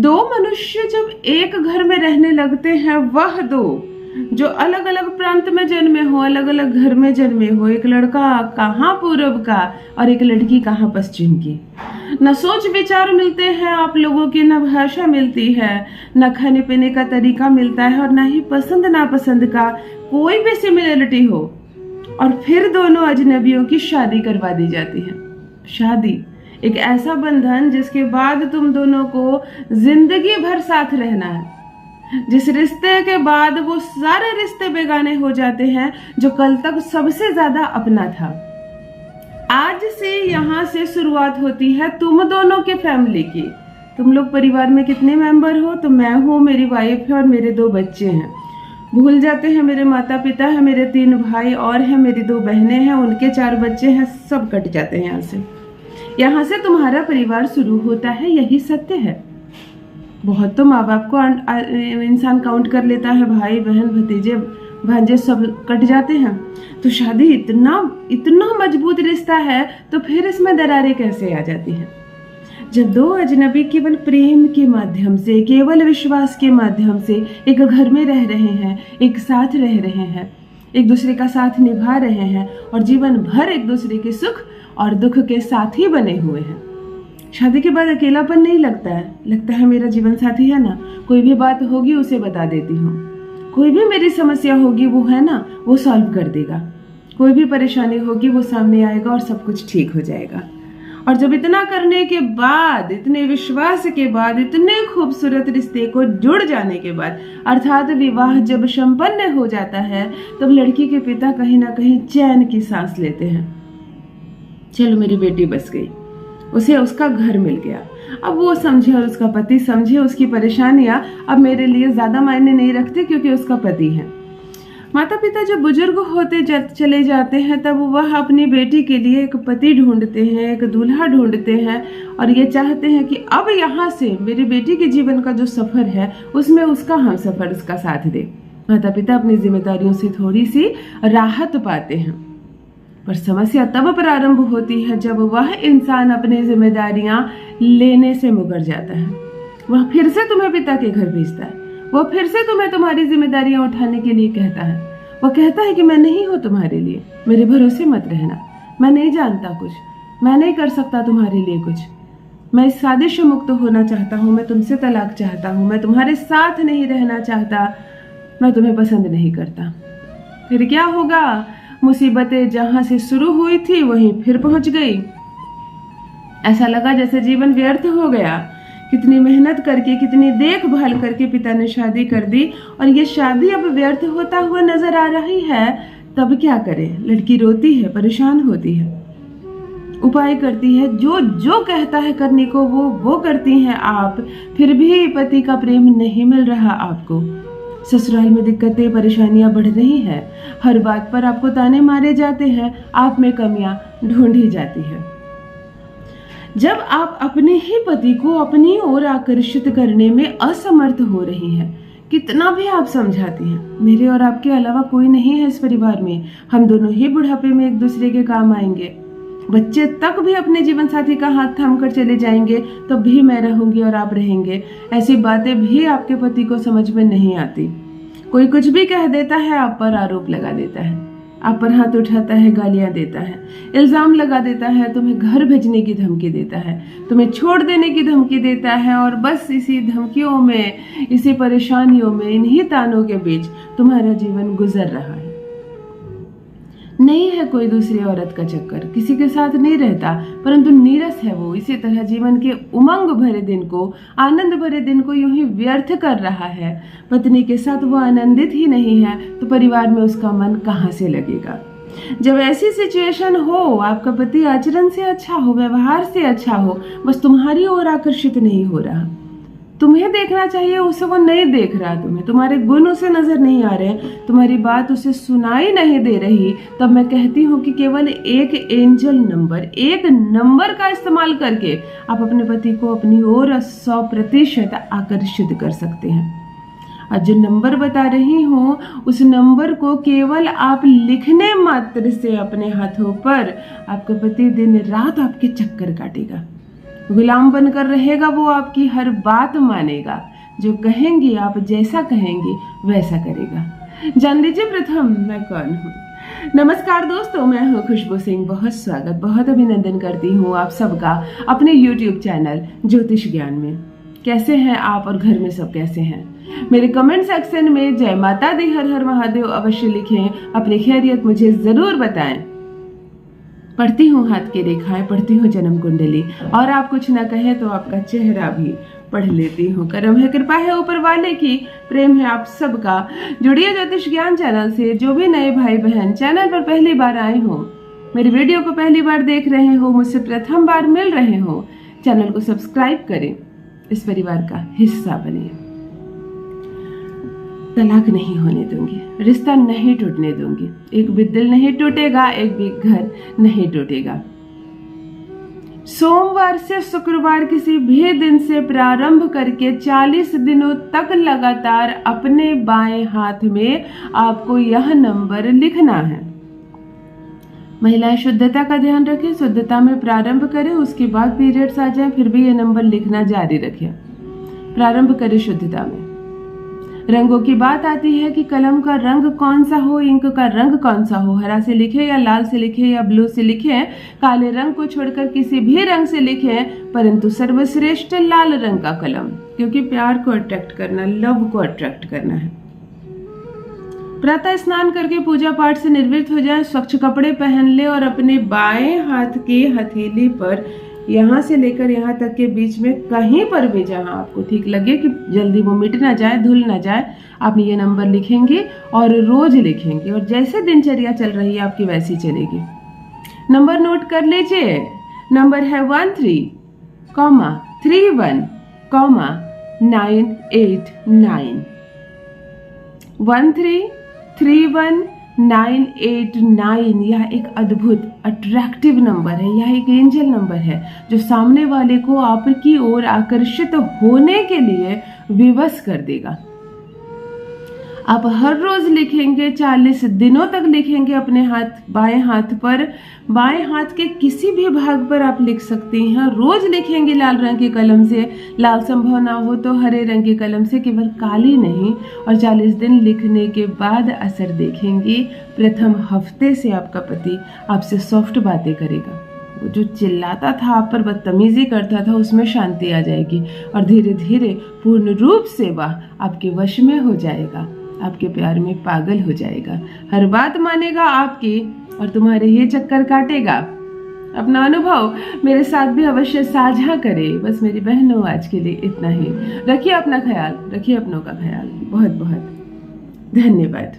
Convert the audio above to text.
दो मनुष्य जब एक घर में रहने लगते हैं, वह दो जो अलग अलग प्रांत में जन्मे हो, अलग अलग घर में जन्मे हो, एक लड़का कहाँ पूरब का और एक लड़की कहाँ पश्चिम की, न सोच विचार मिलते हैं आप लोगों की, न भाषा मिलती है, न खाने पीने का तरीका मिलता है और न ही पसंद नापसंद का कोई भी सिमिलरिटी हो, और फिर दोनों अजनबियों की शादी करवा दी जाती है। शादी एक ऐसा बंधन जिसके बाद तुम दोनों को जिंदगी भर साथ रहना है, जिस रिश्ते के बाद वो सारे रिश्ते बेगाने हो जाते हैं जो कल तक सबसे ज्यादा अपना था। आज से यहाँ से शुरुआत होती है तुम दोनों के फैमिली की। तुम लोग परिवार में कितने मेंबर हो? तो मैं हूँ, मेरी वाइफ है और मेरे 2 बच्चे हैं। भूल जाते हैं मेरे माता पिता है, मेरे 3 भाई और हैं, मेरी 2 बहनें हैं, उनके 4 बच्चे हैं, सब कट जाते हैं यहाँ से। यहाँ से तुम्हारा परिवार शुरू होता है, यही सत्य है। बहुत तो माँ बाप को इंसान काउंट कर लेता है, भाई बहन भतीजे भांजे सब कट जाते हैं। तो शादी इतना मजबूत रिश्ता है, तो फिर इसमें दरारें कैसे आ जाती हैं? जब 2 अजनबी केवल प्रेम के माध्यम से, केवल विश्वास के माध्यम से एक घर में रह रहे हैं, एक साथ रह रहे हैं, एक दूसरे का साथ निभा रहे हैं और जीवन भर एक दूसरे के सुख और दुख के साथ ही बने हुए हैं। शादी के बाद अकेलापन नहीं लगता है, लगता है मेरा जीवन साथी है ना, कोई भी बात होगी उसे बता देती हूँ, कोई भी मेरी समस्या होगी वो है ना, वो सॉल्व कर देगा, कोई भी परेशानी होगी वो सामने आएगा और सब कुछ ठीक हो जाएगा। और जब इतना करने के बाद, इतने विश्वास के बाद, इतने खूबसूरत रिश्ते को जुड़ जाने के बाद, अर्थात विवाह जब संपन्न हो जाता है, तब लड़की के पिता कहीं ना कहीं चैन की सांस लेते हैं। चलो मेरी बेटी बस गई, उसे उसका घर मिल गया। अब वो समझे और उसका पति समझे, उसकी परेशानियां अब मेरे लिए ज्यादा मायने नहीं रखते क्योंकि उसका पति है। माता पिता जब बुजुर्ग होते चले जाते हैं, तब वह अपनी बेटी के लिए एक पति ढूंढते हैं, एक दूल्हा ढूंढते हैं और ये चाहते हैं कि अब यहाँ से मेरी बेटी के जीवन का जो सफर है उसमें उसका हम सफर उसका साथ दे। माता पिता अपनी जिम्मेदारियों से थोड़ी सी राहत पाते हैं, पर समस्या तब प्रारंभ होती है जब वह इंसान अपनी जिम्मेदारियां लेने से मुकर जाता है। वह फिर से तुम्हें पिता के घर भेजता है, वह फिर से तुम्हें तुम्हारी जिम्मेदारियां उठाने के लिए कहता है। वह कहता है कि मैं नहीं हूं तुम्हारे लिए, मेरे भरोसे मत रहना, मैं नहीं जानता कुछ, मैं नहीं कर सकता तुम्हारे लिए कुछ, मैं इस शादी से मुक्त होना चाहता हूँ, मैं तुमसे तलाक चाहता हूँ, मैं तुम्हारे साथ नहीं रहना चाहता, मैं तुम्हें पसंद नहीं करता। फिर क्या होगा? मुसीबतें जहां से शुरू हुई थी वहीं फिर पहुंच गई। ऐसा लगा जैसे जीवन व्यर्थ हो गया। कितनी मेहनत करके, कितनी देखभाल करके पिता ने शादी कर दी और ये शादी अब व्यर्थ होता हुआ नजर आ रही है। तब क्या करे? लड़की रोती है, परेशान होती है, उपाय करती है, जो जो कहता है करने को वो करती हैं आप, फिर भी पति का प्रेम नहीं मिल रहा आपको। ससुराल में दिक्कतें परेशानियां बढ़ रही हैं, हर बात पर आपको ताने मारे जाते हैं, आप में कमियां ढूंढी जाती है। जब आप अपने ही पति को अपनी ओर आकर्षित करने में असमर्थ हो रही हैं, कितना भी आप समझाती हैं, मेरे और आपके अलावा कोई नहीं है इस परिवार में, हम दोनों ही बुढ़ापे में एक दूसरे के काम आएंगे, बच्चे तक भी अपने जीवन साथी का हाथ थाम कर चले जाएंगे, तब भी मैं रहूंगी और आप रहेंगे, ऐसी बातें भी आपके पति को समझ में नहीं आती। कोई कुछ भी कह देता है, आप पर आरोप लगा देता है, आप पर हाथ उठाता है, गालियां देता है, इल्जाम लगा देता है, तुम्हें घर भेजने की धमकी देता है, तुम्हें छोड़ देने की धमकी देता है, और बस इसी धमकियों में, इसी परेशानियों में, इन्हीं तानों के बीच तुम्हारा जीवन गुजर रहा है। नहीं है कोई दूसरी औरत का चक्कर, किसी के साथ नहीं रहता, परंतु नीरस है वो। इसी तरह जीवन के उमंग भरे दिन को, आनंद भरे दिन को यूं ही व्यर्थ कर रहा है। पत्नी के साथ वो आनंदित ही नहीं है, तो परिवार में उसका मन कहाँ से लगेगा? जब ऐसी सिचुएशन हो, आपका पति आचरण से अच्छा हो, व्यवहार से अच्छा हो, बस तुम्हारी ओर आकर्षित नहीं हो रहा, तुम्हें देखना चाहिए उसे वो नहीं देख रहा, तुम्हारे गुण उसे नजर नहीं आ रहे, तुम्हारी बात उसे सुनाई नहीं दे रही, तब मैं कहती हूँ कि केवल एक एंजल नंबर, एक नंबर का इस्तेमाल करके आप अपने पति को अपनी ओर 100% आकर्षित कर सकते हैं। आज जो नंबर बता रही हूँ, उस नंबर को केवल आप लिखने मात्र से अपने हाथों पर, आपका पति दिन रात आपके चक्कर काटेगा। गुलाम बनकर रहेगा, वो आपकी हर बात मानेगा, जो कहेंगे आप जैसा कहेंगे वैसा करेगा। जान लीजिए प्रथम मैं कौन हूँ। नमस्कार दोस्तों, मैं हूँ खुशबू सिंह। बहुत स्वागत, बहुत अभिनंदन करती हूँ आप सबका अपने YouTube चैनल ज्योतिष ज्ञान में। कैसे हैं आप और घर में सब कैसे हैं? मेरे कमेंट सेक्शन में जय माता दी, हर हर महादेव अवश्य लिखें, अपनी खैरियत मुझे जरूर बताएं। पढ़ती हूँ हाथ की रेखाएं, पढ़ती हूँ जन्म कुंडली, और आप कुछ ना कहें तो आपका चेहरा भी पढ़ लेती हूँ। करम है, कृपा है ऊपर वाले की, प्रेम है आप सबका। जुड़िए ज्योतिष ज्ञान चैनल से। जो भी नए भाई बहन चैनल पर पहली बार आए हो, मेरी वीडियो को पहली बार देख रहे हो, मुझसे प्रथम बार मिल रहे हो, चैनल को सब्सक्राइब करें, इस परिवार का हिस्सा बने। तलाक नहीं होने दूंगी, रिश्ता नहीं टूटने दूंगी, एक भी दिल नहीं टूटेगा, एक भी घर नहीं टूटेगा। सोमवार से शुक्रवार किसी भी दिन से प्रारंभ करके 40 दिनों तक लगातार अपने बाएं हाथ में आपको यह नंबर लिखना है। महिलाएं शुद्धता का ध्यान रखें, शुद्धता में प्रारंभ करें, उसके बाद पीरियड्स आ जाए फिर भी यह नंबर लिखना जारी रखें। प्रारंभ करें शुद्धता में। रंगों की बात आती है कि कलम का रंग कौन सा हो, इंक का रंग कौन सा हो, हरा से लिखे या लाल से लिखे या ब्लू से लिखे, काले रंग को छोड़कर किसी भी रंग से लिखे, परंतु सर्वश्रेष्ठ लाल रंग का कलम, क्योंकि प्यार को अट्रैक्ट करना, लव को अट्रैक्ट करना है। प्रातः स्नान करके पूजा पाठ से निवृत्त हो जाए, स्वच्छ कपड़े पहन ले और अपने बाएं हाथ के हथेली पर यहाँ से लेकर यहाँ तक के बीच में कहीं पर भी जहाँ आपको ठीक लगे कि जल्दी वो मिट ना जाए, धुल ना जाए, आप ये नंबर लिखेंगे और रोज लिखेंगे, और जैसे दिनचर्या चल रही है आपकी वैसी चलेगी। नंबर नोट कर लीजिए। नंबर है 1331,989 1331,989। यह एक अद्भुत अट्रैक्टिव नंबर है, यह एक एंजल नंबर है जो सामने वाले को आपकी ओर आकर्षित होने के लिए विवश कर देगा। आप हर रोज लिखेंगे, 40 दिनों तक लिखेंगे अपने बाएं हाथ पर। बाएं हाथ के किसी भी भाग पर आप लिख सकती हैं। रोज लिखेंगे लाल रंग की कलम से, लाल संभव ना हो तो हरे रंग की कलम से, केवल काली नहीं। और 40 दिन लिखने के बाद असर देखेंगे। प्रथम हफ्ते से आपका पति आपसे सॉफ्ट बातें करेगा। वो जो चिल्लाता था, आप पर बदतमीजी करता था, उसमें शांति आ जाएगी और धीरे धीरे पूर्ण रूप से वह आपके वश में हो जाएगा, आपके प्यार में पागल हो जाएगा, हर बात मानेगा आपकी और तुम्हारे ही चक्कर काटेगा। अपना अनुभव मेरे साथ भी अवश्य साझा करें। बस मेरी बहनों, आज के लिए इतना ही। रखिए अपना ख्याल, रखिए अपनों का ख्याल। बहुत बहुत धन्यवाद।